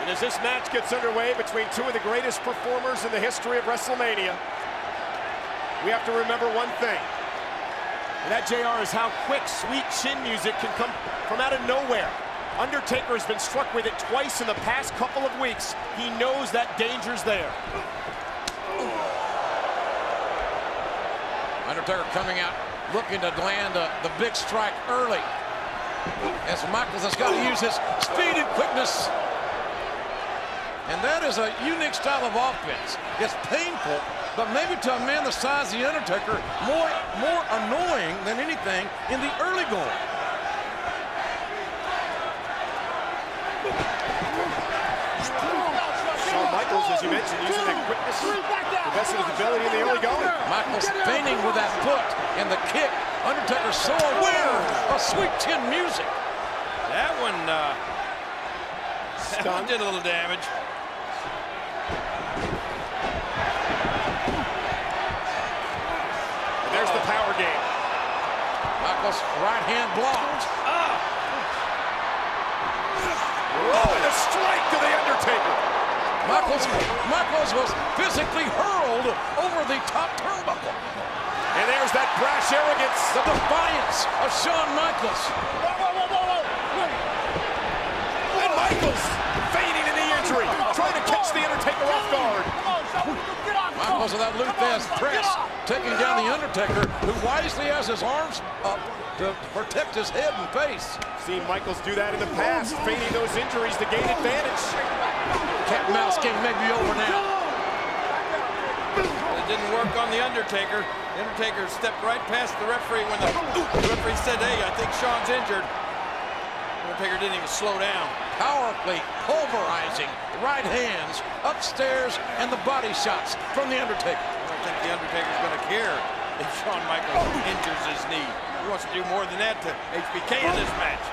And as this match gets underway between two of the greatest performers in the history of WrestleMania, we have to remember one thing. And that, JR, is how quick sweet chin music can come from out of nowhere. Undertaker has been struck with it twice in the past couple of weeks. He knows that danger's there. Undertaker coming out looking to land the big strike early, as Michaels has got to use his speed and quickness. And that is a unique style of offense. It's painful, but maybe to a man the size of The Undertaker, more annoying than anything in the early going. Shawn Michaels, as you mentioned, using that quickness, the best of his ability in the early going. Michaels feigning with that foot and the kick. Undertaker so aware of sweet chin music. That one did a little damage. And there's the power game. Michaels right hand blocked. Oh, and a strike to the Undertaker. Michaels was physically hurled over the top turnbuckle. And there's that brash arrogance. The defiance of Shawn Michaels. And Michaels feigning a knee injury, trying to catch the Undertaker off guard. Michaels with that Luthez press, taking down the Undertaker, who wisely has his arms up to protect his head and face. Seen Michaels do that in the past, feigning those injuries to gain advantage. Cat and mouse game may be over now. It didn't work on the Undertaker. The Undertaker stepped right past the referee when the referee said, "Hey, I think Shawn's injured." The Undertaker didn't even slow down. Powerfully pulverizing right hands upstairs and the body shots from the Undertaker. I don't think the Undertaker's going to care if Shawn Michaels injures his knee. He wants to do more than that to HBK in this match.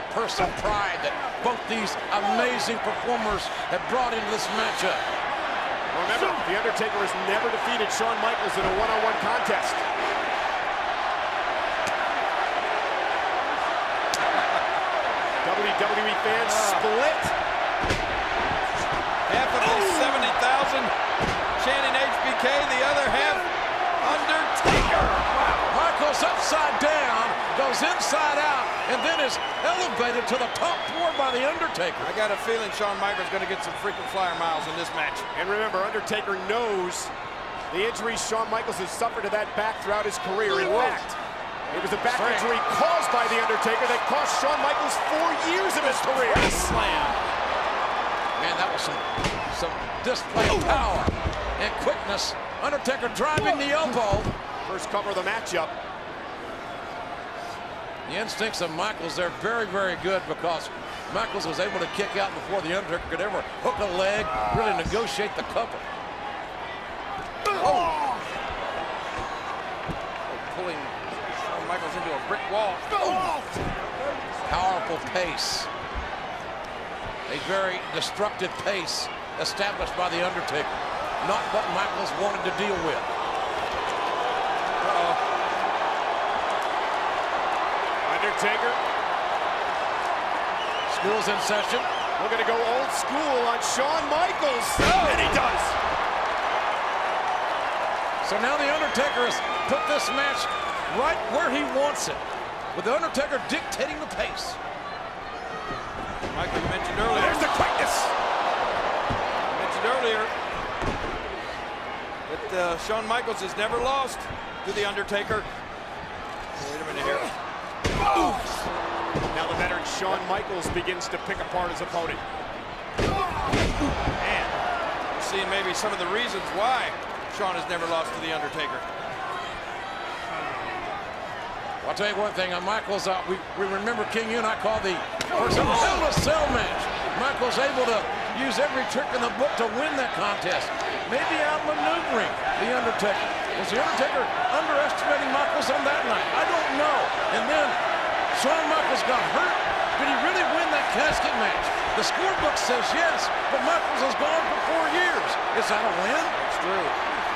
The personal pride that both these amazing performers have brought into this matchup. Remember, The Undertaker has never defeated Shawn Michaels in a one-on-one contest. WWE fans split. Half of these 70,000 chanting HBK, the other half Undertaker. Michaels upside down, goes inside out, and then is elevated to the top floor by the Undertaker. I got a feeling Shawn Michaels going to get some frequent flyer miles in this match. And remember, Undertaker knows the injuries Shawn Michaels has suffered to that back throughout his career. In fact, it was a back injury caused by The Undertaker that cost Shawn Michaels 4 years of his career. Slam. Man, that was some display of power and quickness. Undertaker driving the elbow. First cover of the matchup. The instincts of Michaels, they're very, very good, because Michaels was able to kick out before the Undertaker could ever hook a leg, really negotiate the cover. Pulling Shawn Michaels into a brick wall. Powerful pace. A very destructive pace established by the Undertaker. Not what Michaels wanted to deal with. Undertaker. School's in session. We're going to go old school on Shawn Michaels. And he does. So now the Undertaker has put this match right where he wants it, with the Undertaker dictating the pace. Michael, you mentioned earlier. There's the quickness. You mentioned earlier that Shawn Michaels has never lost to the Undertaker. Wait a minute here. Now the veteran Shawn Michaels begins to pick apart his opponent. Man, we're seeing maybe some of the reasons why Shawn has never lost to the Undertaker. I'll tell you one thing, on Michaels, we remember King, you and I call the first Hell in a Cell match. Michaels able to use every trick in the book to win that contest. Maybe outmaneuvering the Undertaker. Was the Undertaker underestimating Michaels on that night? I don't know. And then Shawn Michaels got hurt. Did he really win that casket match? The scorebook says yes, but Michaels has gone for 4 years. Is that a win? It's true.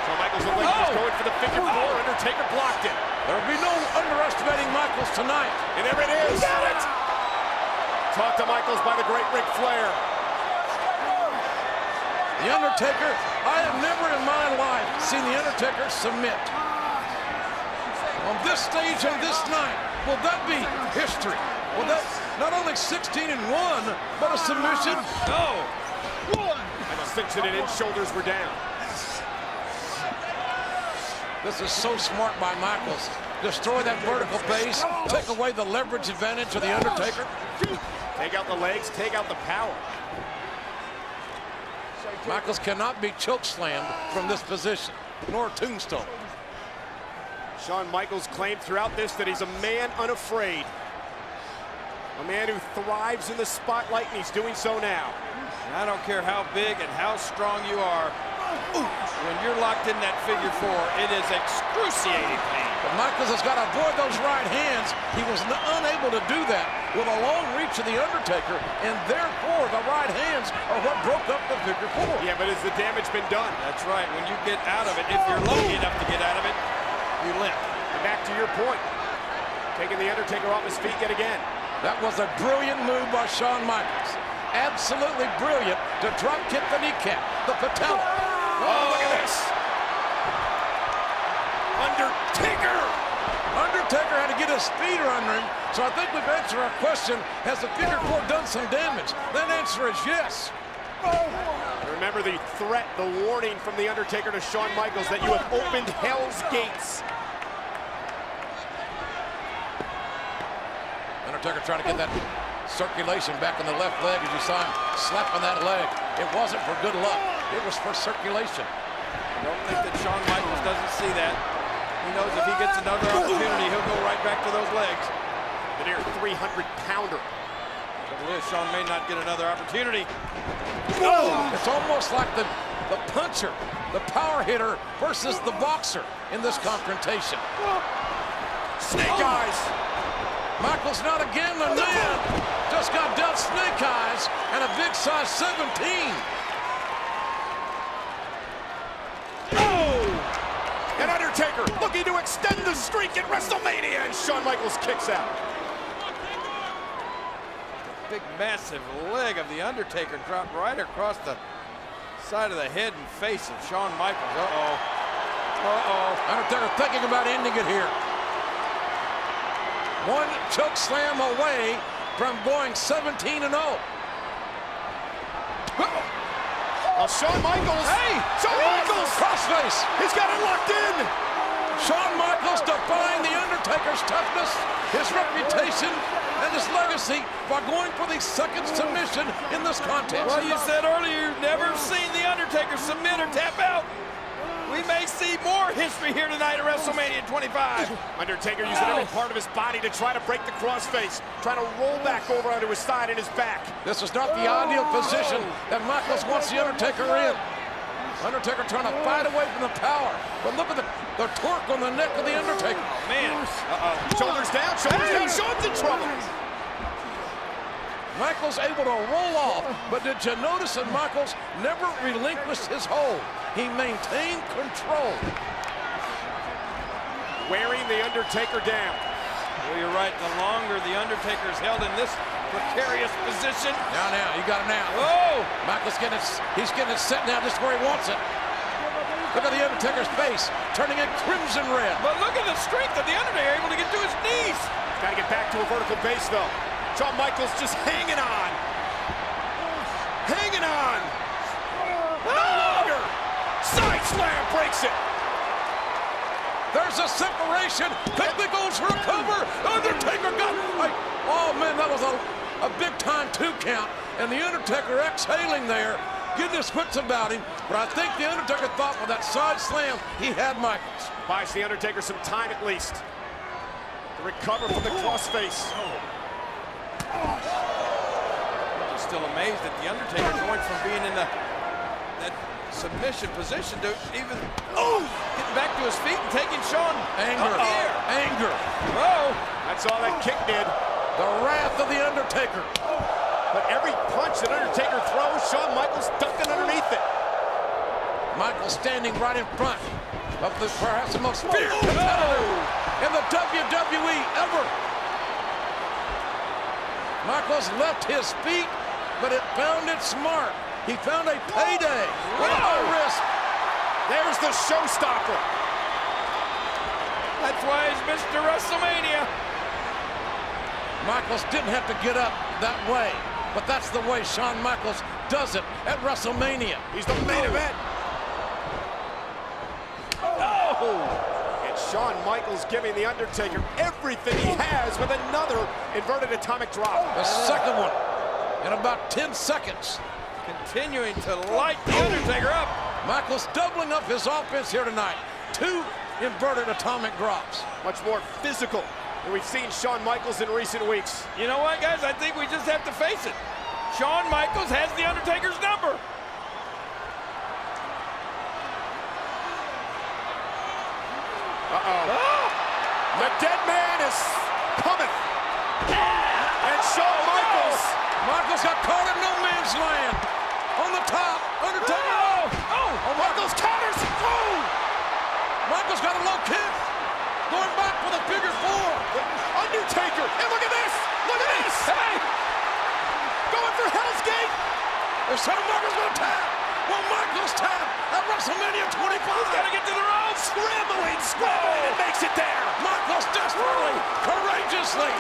Shawn Michaels was going for the figure four. Undertaker blocked it. There will be no underestimating Michaels tonight. And there it is. Got it. Taught to Michaels by the great Ric Flair. The Undertaker, I have never in my life seen The Undertaker submit. On this stage and this night, will that be history? Will that not only 16-1, but a submission? No. And cinching it in, shoulders were down. This is so smart by Michaels. Destroy that vertical base, take away the leverage advantage of The Undertaker. Take out the legs, take out the power. Michaels cannot be chokeslammed from this position, nor tombstone. Shawn Michaels claimed throughout this that he's a man unafraid. A man who thrives in the spotlight, and he's doing so now. I don't care how big and how strong you are. When you're locked in that figure four, it is excruciating pain. But Michaels has got to avoid those right hands. He was unable to do that with a long reach of The Undertaker, and therefore the right hands are what broke up the figure four. Yeah, but has the damage been done? That's right. When you get out of it, if you're lucky enough to get out of it, you limp. And back to your point, taking The Undertaker off his feet yet again. That was a brilliant move by Shawn Michaels. Absolutely brilliant to drop kick the kneecap, the patella. Oh, look at this. Undertaker! Undertaker had to get his feet under him, so I think we've answered our question, has the figure four done some damage? That answer is yes. Remember the threat, the warning from The Undertaker to Shawn Michaels that you have opened hell's gates. Undertaker trying to get that circulation back in the left leg as you saw him slapping that leg. It wasn't for good luck. It was for circulation. I don't think that Shawn Michaels doesn't see that. He knows if he gets another opportunity, he'll go right back to those legs. The near 300-pounder. Trouble is, Shawn may not get another opportunity. Oh! It's almost like the puncher, the power hitter versus the boxer in this confrontation. Snake eyes. Michaels not again the man. Just got dealt snake eyes and a big size 17. And Undertaker looking to extend the streak at WrestleMania, and Shawn Michaels kicks out. Big, massive leg of The Undertaker dropped right across the side of the head and face of Shawn Michaels. Uh-oh. Uh-oh. Undertaker thinking about ending it here. One choke slam away from going 17-0. Shawn Michaels. Hey! Shawn Michaels. Crossface. He's got it locked in. Shawn Michaels defying The Undertaker's toughness, his reputation, and his legacy by going for the second submission in this contest. Well, you said earlier you've never seen The Undertaker submit or tap out. We may see more history here tonight at WrestleMania 25. Undertaker using every part of his body to try to break the crossface, trying to roll back over onto his side and his back. This is not the ideal position that Michaels wants The Undertaker in. Undertaker trying to fight away from the power. But look at the torque on the neck of The Undertaker. Oh, man. Shoulders down, Shawn's in trouble. Michaels able to roll off, but did you notice that Michaels never relinquished his hold? He maintained control. Wearing The Undertaker down. Well, you're right. The longer The Undertaker's held in this precarious position. Now, you got it now. Oh! Michaels he's getting it set now just where he wants it. Look at The Undertaker's face, turning it crimson red. But look at the strength of The Undertaker, able to get to his knees. Got to get back to a vertical base, though. Shawn Michaels just hanging on. Hanging on. No longer. Side slam breaks it. There's a separation. Could the goes for a cover. Undertaker got oh man, that was a big time 2 count. And The Undertaker exhaling there, getting his wits about him. But I think The Undertaker thought with that side slam, he had Michaels. Buys The Undertaker some time at least to recover from the crossface. I'm still amazed that The Undertaker going from being in that submission position to even getting back to his feet and taking Shawn Anger. up the air. Anger. Oh, That's all that kick did. The wrath of The Undertaker. But every punch that Undertaker throws, Shawn Michaels ducking underneath it. Michaels standing right in front of perhaps the most fierce competitor in the WWE ever. Michaels left his feet, but it found its mark. He found a payday with a high risk. There's the showstopper. That's why he's Mr. WrestleMania. Michaels didn't have to get up that way, but that's the way Shawn Michaels does it at WrestleMania. He's the main event. And Shawn Michaels giving The Undertaker everything he has with another inverted atomic drop. The second one in about 10 seconds. Continuing to light The Undertaker up. Michaels doubling up his offense here tonight. 2 inverted atomic drops. Much more physical than we've seen Shawn Michaels in recent weeks. You know what, guys? I think we just have to face it. Shawn Michaels has The Undertaker's number. The dead man is coming. And Shawn Michaels got caught in no man's land. On the top, Undertaker. Michaels counters. Michaels got a low kick. Going back for the figure 4. Undertaker. And look at this. Look at this. Hey! Going for Hell's Gate. If Shawn Michaels going to tap, will Michaels tap at WrestleMania 25? He's got to get to the ropes. Scrambling, and makes it there. Michaels desperately, courageously,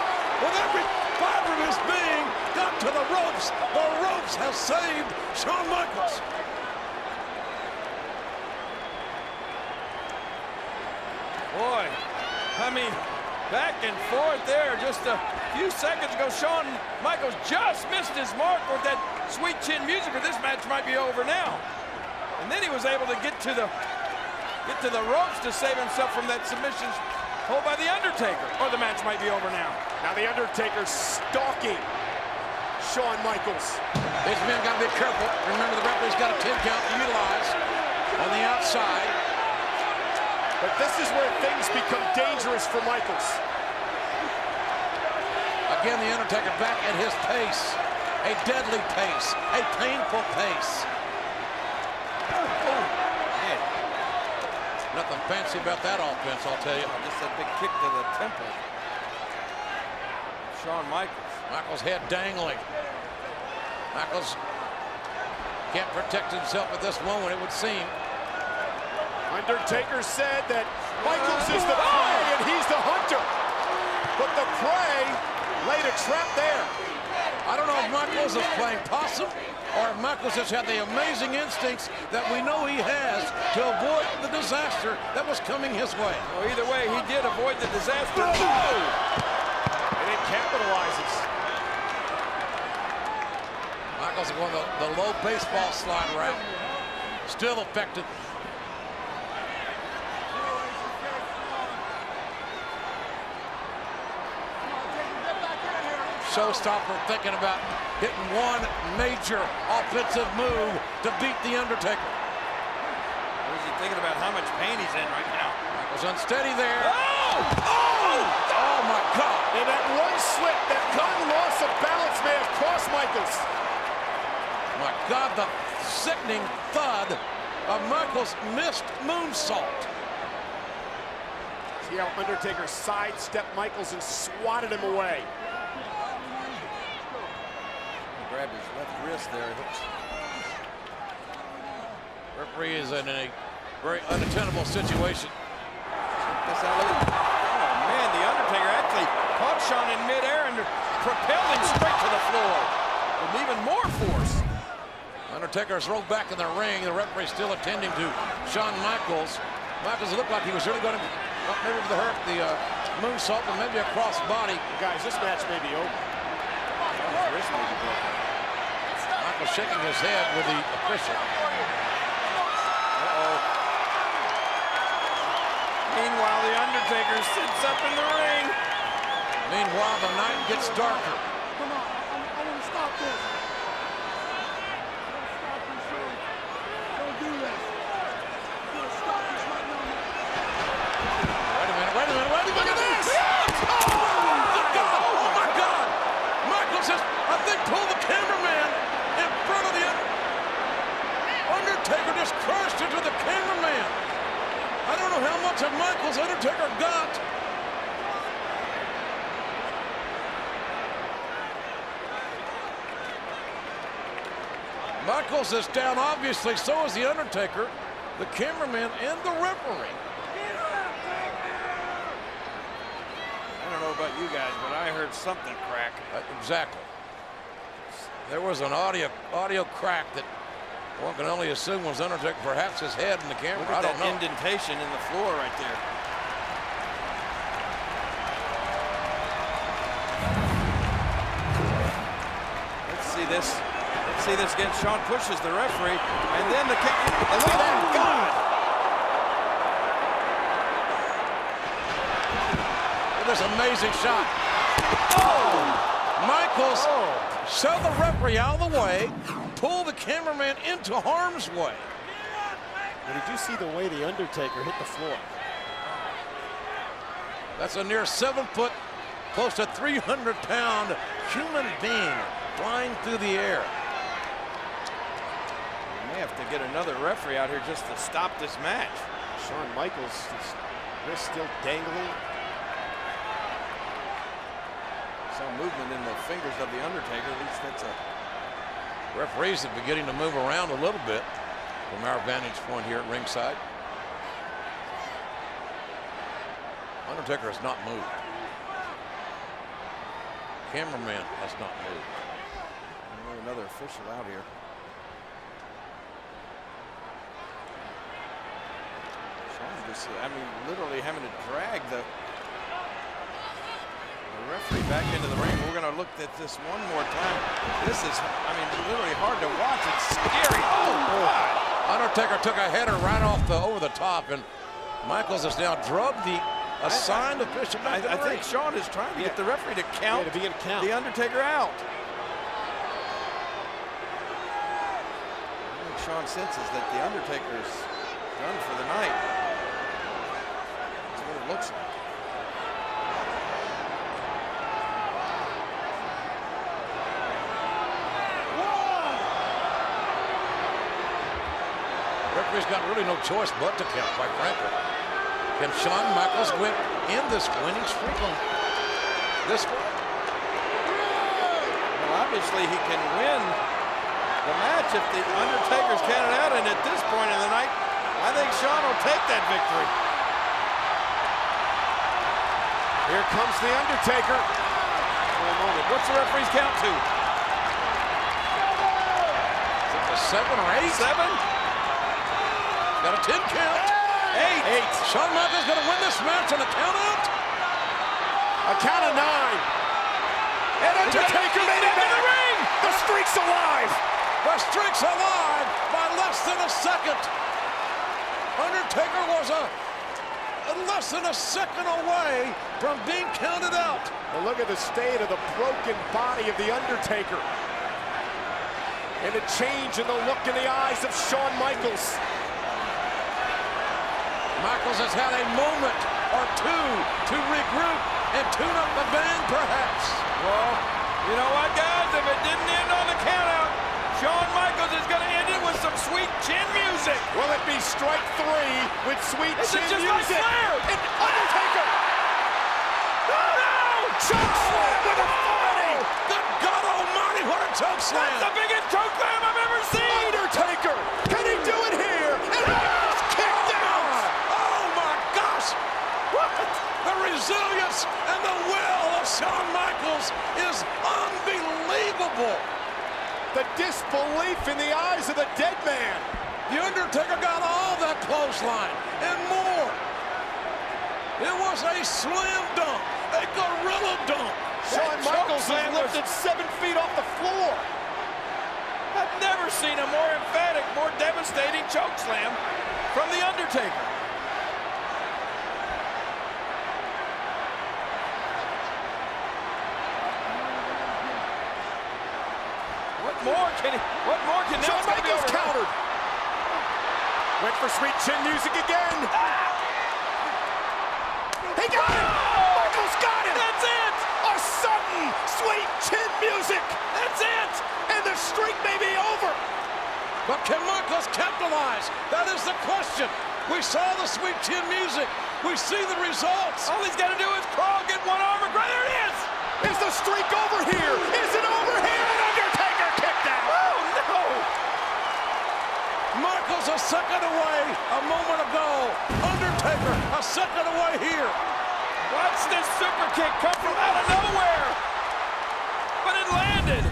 with every fiber of his being, got to the ropes. The ropes have saved Shawn Michaels. Boy, I mean, back and forth there. Just a few seconds ago, Shawn Michaels just missed his mark with that sweet chin music, but this match might be over now. And then he was able to get to the ropes to save himself from that submission hold by The Undertaker. Or the match might be over now. Now The Undertaker stalking Shawn Michaels. These men got to be careful. Remember, the referee's got a 10 count to utilize on the outside. But this is where things become dangerous for Michaels. Again, The Undertaker back at his pace. A deadly pace. A painful pace. Man, Nothing fancy about that offense, I'll tell you. just that big kick to the temple. Shawn Michaels. Michaels' head dangling. Michaels can't protect himself at this moment, it would seem. Undertaker said that Michaels is the prey and he's the hunter. But the prey laid a trap there. I don't know if Michaels is playing possum or if Michaels has had the amazing instincts that we know he has to avoid the disaster that was coming his way. Well, either way, he did avoid the disaster. And it capitalizes. Michaels is going the low baseball slide route. Still effective. Showstopper thinking about hitting one major offensive move to beat The Undertaker. Or is he thinking about how much pain he's in right now? Michaels unsteady there. Oh my God. And that one slip, that one loss of balance may have cost Michaels. My God, the sickening thud of Michaels' missed moonsault. See how Undertaker sidestepped Michaels and swatted him away. Grabbed his left wrist there. Referee is in a very unattainable situation. Oh man, The Undertaker actually caught Shawn in midair and propelled him straight to the floor with even more force. Undertaker's rolled back in the ring. The referee still attending to Shawn Michaels. Michaels looked like he was really going to maybe hurt the moonsault, but maybe a cross body. Guys, this match may be over. His wrist may be broken. Michaels shaking his head with the official. Meanwhile, The Undertaker sits up in the ring. Meanwhile, the night gets darker. Come on, I want to stop this. Stop this, Shawn. Don't do this. I'm gonna stop this right now. Wait a minute. Look at this! Oh, my God! Michaels has, I think, pulled the cameraman in front of the Undertaker, just crashed into the cameraman. I don't know how much of Michaels Undertaker got. Michaels is down, obviously, so is The Undertaker, the cameraman, and the referee. I don't know about you guys, but I heard something crack. Exactly. There was an audio crack that one can only assume was Undertaker, perhaps his head in the camera. Look at I don't that know. indentation in the floor right there. Let's see this. Let's see this again. Shawn pushes the referee, and then the kick. And look at that. God! Look at this amazing shot. Oh! Michaels shoved the referee out of the way, pulled the cameraman into harm's way. But did you see the way The Undertaker hit the floor? That's a near 7-foot, close to 300-pound human being flying through the air. We may have to get another referee out here just to stop this match. Shawn Michaels, his wrist still dangling. Some movement in the fingers of The Undertaker. At least that's a... Referees are beginning to move around a little bit from our vantage point here at ringside. Undertaker has not moved. Cameraman has not moved. Another official out here. Shawn just, I mean, literally having to drag the referee back into the ring. We're going to look at this one more time. This is, I mean, literally hard to watch. It's scary. Oh, God. Undertaker took a header right off the over the top, and Michaels has now drugged the assigned official back to the I think ring. Shawn is trying to get the referee to count, to begin to count The Undertaker out. I think Shawn senses that The Undertaker's done for the night. That's what it looks like. Referee's got really no choice but to count, quite frankly. Can Shawn Michaels end this winning streak on this one? Well, obviously he can win the match if The Undertaker's counted out, and at this point in the night, I think Shawn will take that victory. Here comes The Undertaker. For a moment. What's the referee's count to? Is it a 7 or 8? 7? Got a 10 count. 8. Shawn Michaels going to win this match on a count out. A count of 9. And Undertaker made it back. ring. The streak's alive. The streak's alive by less than a second. Undertaker was less than a second away from being counted out. Well, look at the state of the broken body of The Undertaker. And the change in the look in the eyes of Shawn Michaels. Michaels has had a moment or two to regroup and tune up the band, perhaps. Well, you know what, guys? If it didn't end on the countout, Shawn Michaels is going to end it with some sweet chin music. Will it be strike 3 with sweet This is chin just like music? Flair. And Undertaker! No! Choke slam with authority! Good God Almighty, what a choke slam! That's the biggest choke slam I've ever seen! Undertaker! Can he do it here? And Michaels kicked out! Oh my gosh! What? The resilience and the will of Shawn Michaels is unbelievable. The disbelief in the eyes of the dead man. The Undertaker got all that clothesline and more. It was a slam dunk, a gorilla dunk. Shawn Michaels was lifted 7 feet off the floor. I've never seen a more emphatic, more devastating choke slam from The Undertaker. What more can Shawn Shawn Michaels Michaels countered. Went for sweet chin music again. He got it! Michaels got it! That's it! A sudden sweet chin music! That's it! And the streak may be over. But can Michaels capitalize? That is the question. We saw the sweet chin music. We see the results. All he's got to do is crawl, get one arm, there it is! Is the streak over here? Is it over here? And Undertaker kicked out. Oh, no! Michaels a second away a moment ago. Undertaker a second away here. Watch this super kick come from out of nowhere. But it landed.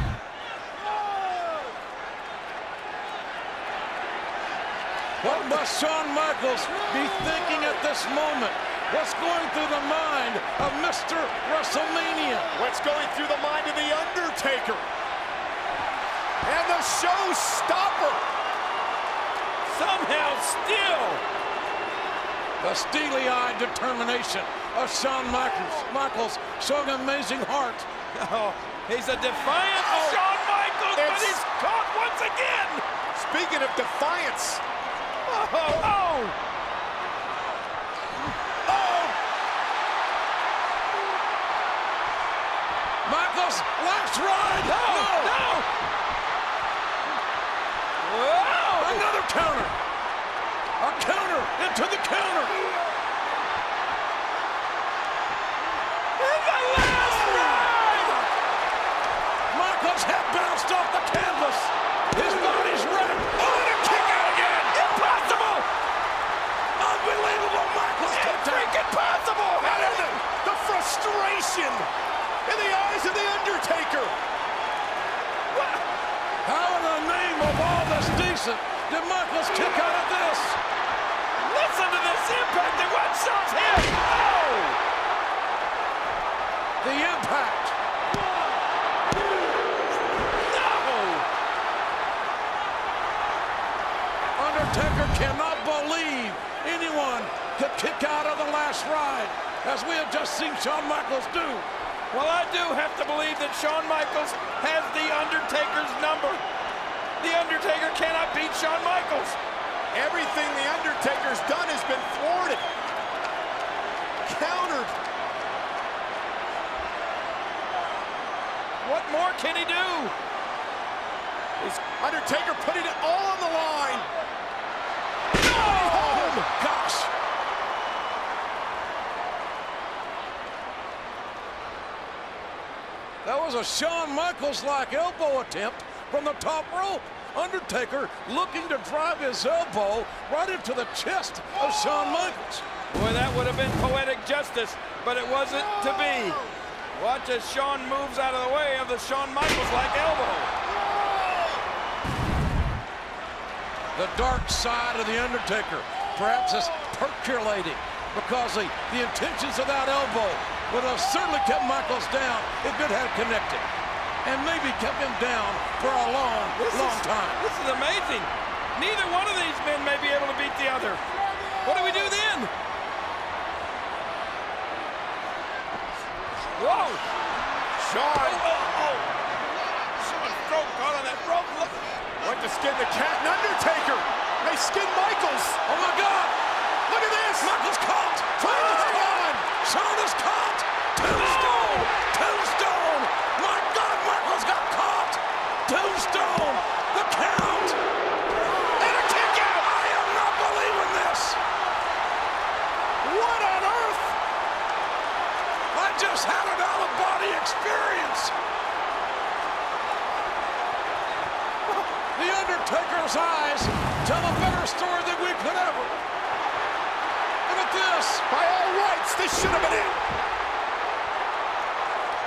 What must Shawn Michaels be thinking at this moment? What's going through the mind of Mr. WrestleMania? What's going through the mind of The Undertaker? And the showstopper. Somehow still. The steely-eyed determination of Shawn Michaels showing amazing heart. Oh, he's a defiant Shawn Michaels, but he's caught once again. Speaking of defiance. Oh. Michaels, last ride. No. Whoa. Another counter. A counter into the counter. And the last ride. Michaels' head bounced off the canvas. His body's wrecked. Oh, and a kick out again. Impossible. Unbelievable. Michaels kicked out. Freaking possible. And the frustration in the eyes of The Undertaker. How in the name of all that's decent did Michaels kick out of this? Listen to this impact and what Shawn's hit. Oh. The impact. No. Undertaker cannot believe anyone could kick out of the last ride, as we have just seen Shawn Michaels do. Well, I do have to believe that Shawn Michaels has The Undertaker's number. The Undertaker cannot beat Shawn Michaels. Everything The Undertaker's done has been thwarted. Countered. What more can he do? Is Undertaker putting it all on the line. Oh, gosh. That was a Shawn Michaels-like elbow attempt from the top rope. Undertaker looking to drive his elbow right into the chest of Shawn Michaels. Boy, that would have been poetic justice, but it wasn't to be. Watch as Shawn moves out of the way of the Shawn Michaels-like elbow. The dark side of The Undertaker perhaps is percolating because the intentions of that elbow would have certainly kept Michaels down if it had connected, and maybe kept him down for a long time. This is amazing. Neither one of these men may be able to beat the other. What do we do then? Whoa! Shawn Shawn's throat caught on that rope. Look. went to skin the cat. And Undertaker may skin Michaels. Oh my God! Look at this. Michaels caught! Michaels gone. Shawn is caught! Tombstone! Tombstone! My God, Michaels got caught! Tombstone! The count! And a kick out. I am not believing this! What on earth? I just had an out-of-body experience! The Undertaker's eyes tell a better story than we could ever. Look at this! By all rights, this should have been it.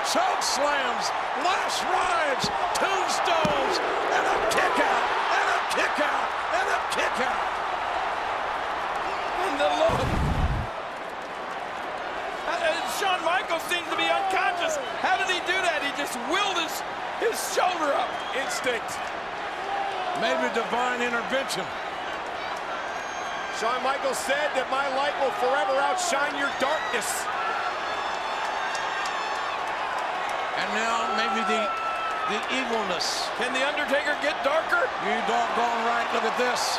Choke slams, last rides, tombstones, and a kick out, and a kick out, and a kick out. And the look. Shawn Michaels seems to be unconscious. How did he do that? He just willed his shoulder up. Instinct. Maybe divine intervention. Shawn Michaels said that my light will forever outshine your darkness. And now maybe the evilness. Can The Undertaker get darker? You doggone right, look at this.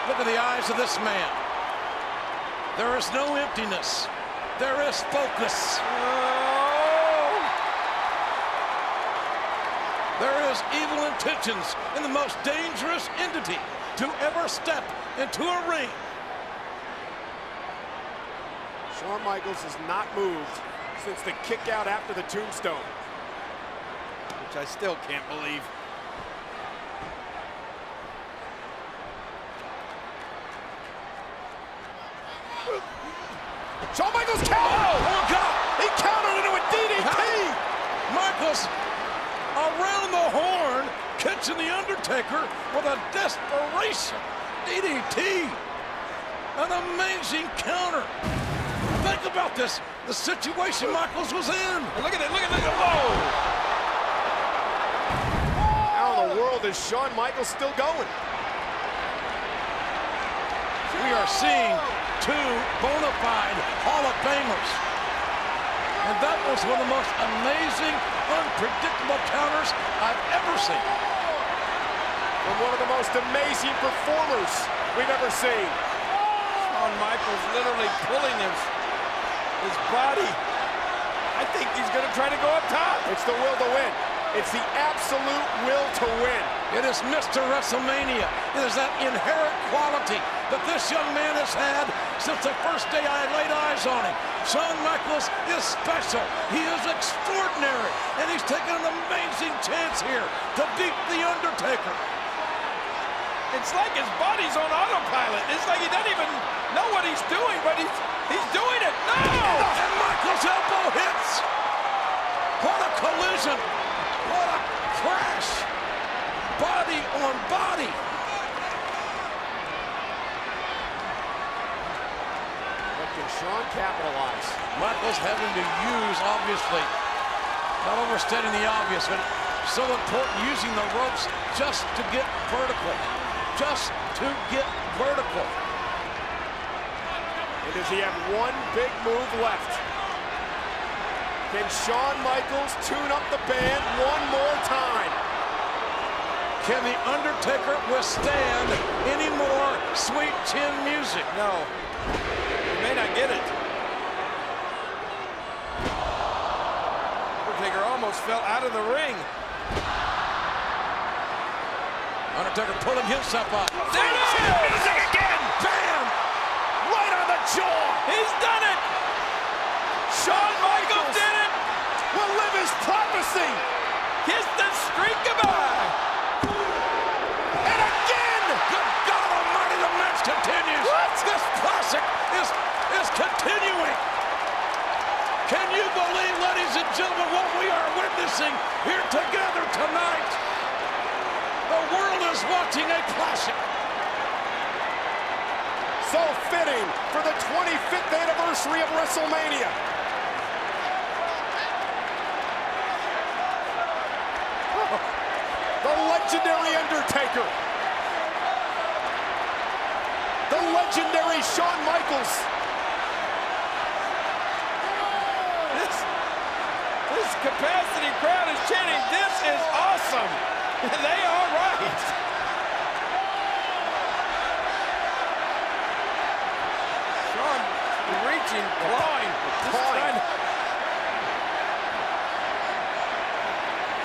Look at the eyes of this man. There is no emptiness. There is focus. Oh. There is evil intentions in the most dangerous entity to ever step into a ring. Shawn Michaels has not moved since the kick out after the tombstone. Which I still can't believe. Shawn Michaels countered. Oh, God. He countered into a DDT. Michaels around the horn, catching the Undertaker with a desperation DDT. An amazing counter. Think about this, the situation Michaels was in. Look at it, look at it, whoa! How in the world is Shawn Michaels still going? We are seeing two bona fide Hall of Famers. And that was one of the most amazing, unpredictable counters I've ever seen. From one of the most amazing performers we've ever seen. Shawn Michaels literally pulling his body. I think he's gonna try to go up top. It's the will to win. It's the absolute will to win. It is Mr. WrestleMania. It is that inherent quality that this young man has had since the first day I laid eyes on him. Shawn Michaels is special. He is extraordinary. And he's taken an amazing chance here to beat The Undertaker. It's like his body's on autopilot. It's like he doesn't even know what he's doing, but he's doing it. No! And Michaels' elbow hits. What a collision. What a crash. Body on body. But can Shawn capitalize? Michaels having to use, obviously, not overstating the obvious, but so important using the ropes just to get vertical. Just to get vertical. And does he have one big move left? Can Shawn Michaels tune up the band one more time? Can The Undertaker withstand any more sweet chin music? No. He may not get it. Undertaker almost fell out of the ring. Undertaker pulling himself up. There it is! Music again! Bam! Right on the jaw! He's done it! Shawn Michaels did it! Will live his prophecy! Kiss the streak goodbye! And again! Good God Almighty, the match continues! What? This classic is continuing! Can you believe, ladies and gentlemen, what we are witnessing here together tonight? The world is watching a classic. So fitting for the 25th anniversary of WrestleMania. The legendary Undertaker. The legendary Shawn Michaels. This capacity crowd is chanting, "This is awesome!" They are right. Shawn reaching, clawing.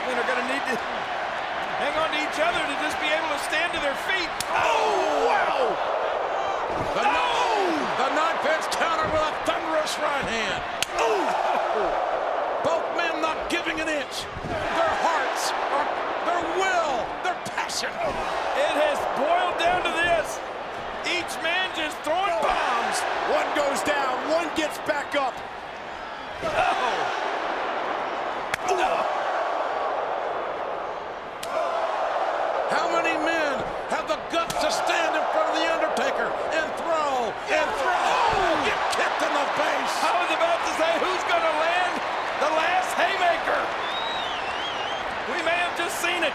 They're going to need to hang on to each other to just be able to stand to their feet. Oh, wow! The knife-edge counter with a thunderous right hand. Both men not giving an inch. Their hearts, their will, their passion. It has boiled down to this. Each man just throwing bombs. One goes down, one gets back up. How many men have the guts to stand in front of The Undertaker and throw and throw? Get kicked in the face. I was about to say, who's going to land the last haymaker? We may have just seen it.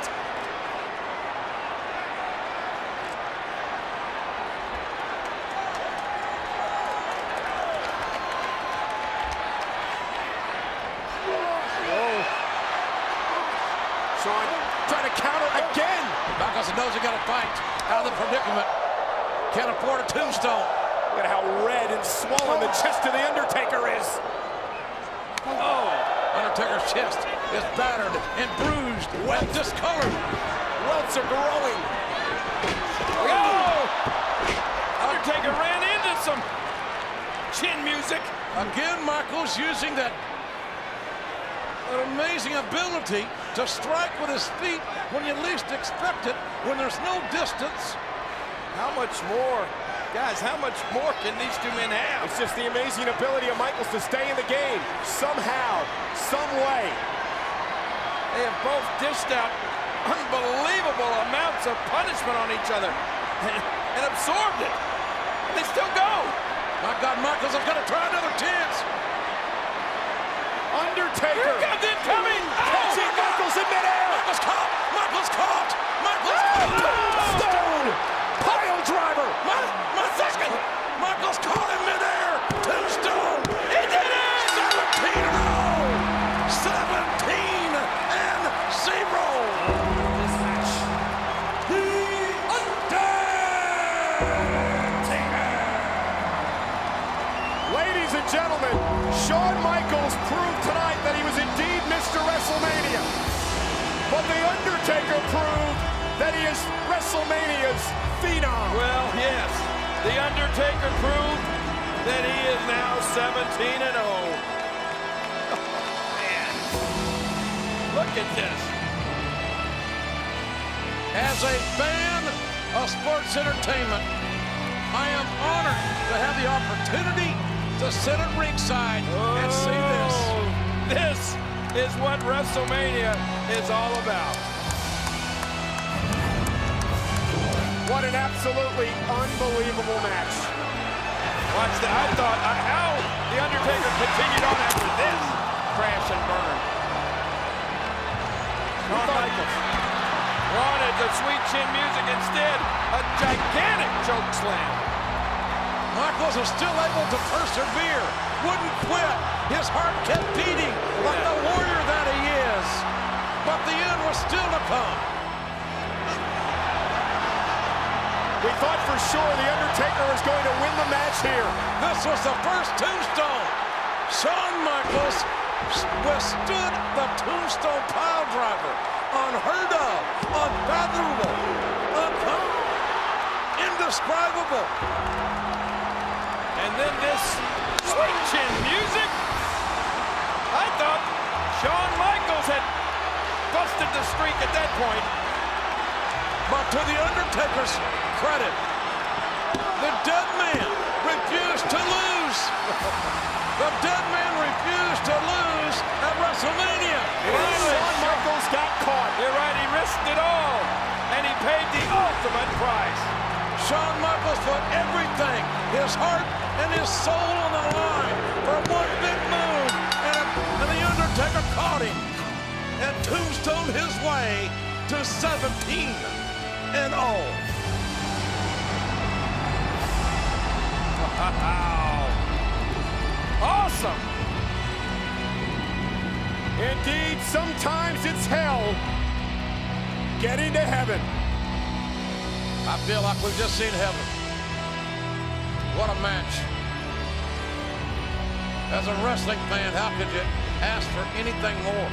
Shawn trying to counter again. Michaels knows he got to fight out of the predicament. Can't afford a tombstone. Look at how red and swollen the chest of The Undertaker is. Oh, Undertaker's chest is battered and bruised and discolored. Welts are growing. oh! Undertaker ran into some chin music. Again, Michaels using that amazing ability to strike with his feet when you least expect it, when there's no distance. How much more Guys, how much more can these two men have? It's just the amazing ability of Michaels to stay in the game somehow, some way. They have both dished out unbelievable amounts of punishment on each other and absorbed it. And they still go. My God, Michaels is going to try another chance. Undertaker. Here comes it coming. Catching Michaels in midair. Michaels caught. Michaels caught. Michaels caught. Stone. Pile driver. Michaels caught in midair. Tombstone. He did it. 17 in a row. 17 and 0. This match. Ladies and gentlemen, Shawn Michaels proved tonight that he was indeed Mr. WrestleMania. But The Undertaker proved that he is WrestleMania's phenom. Well, yes. The Undertaker proved that he is now 17 and 0. Man. Look at this. As a fan of sports entertainment, I am honored to have the opportunity to sit at ringside and see this. This is what WrestleMania is all about. What an absolutely unbelievable match. Watch that. I thought how The Undertaker continued on after this crash and burn. Shawn Michaels wanted the sweet chin music, instead a gigantic choke slam. Michaels is still able to persevere, wouldn't quit. His heart kept beating like the warrior that he is. But the end was still to come. We thought for sure The Undertaker was going to win the match here. This was the first tombstone. Shawn Michaels withstood the tombstone pile driver. Unheard of, unfathomable, indescribable. And then this sweet chin music. I thought Shawn Michaels had busted the streak at that point. But to The Undertaker's credit, the dead man refused to lose. The dead man refused to lose at WrestleMania. Shawn Michaels got caught. You're right, he risked it all. And he paid the ultimate price. Shawn Michaels put everything, his heart and his soul on the line for one big move. And The Undertaker caught him and tombstoned his way to 17 and 0. Wow. Awesome. Indeed, sometimes it's hell getting to heaven. I feel like we've just seen heaven. What a match. As a wrestling fan, how could you ask for anything more?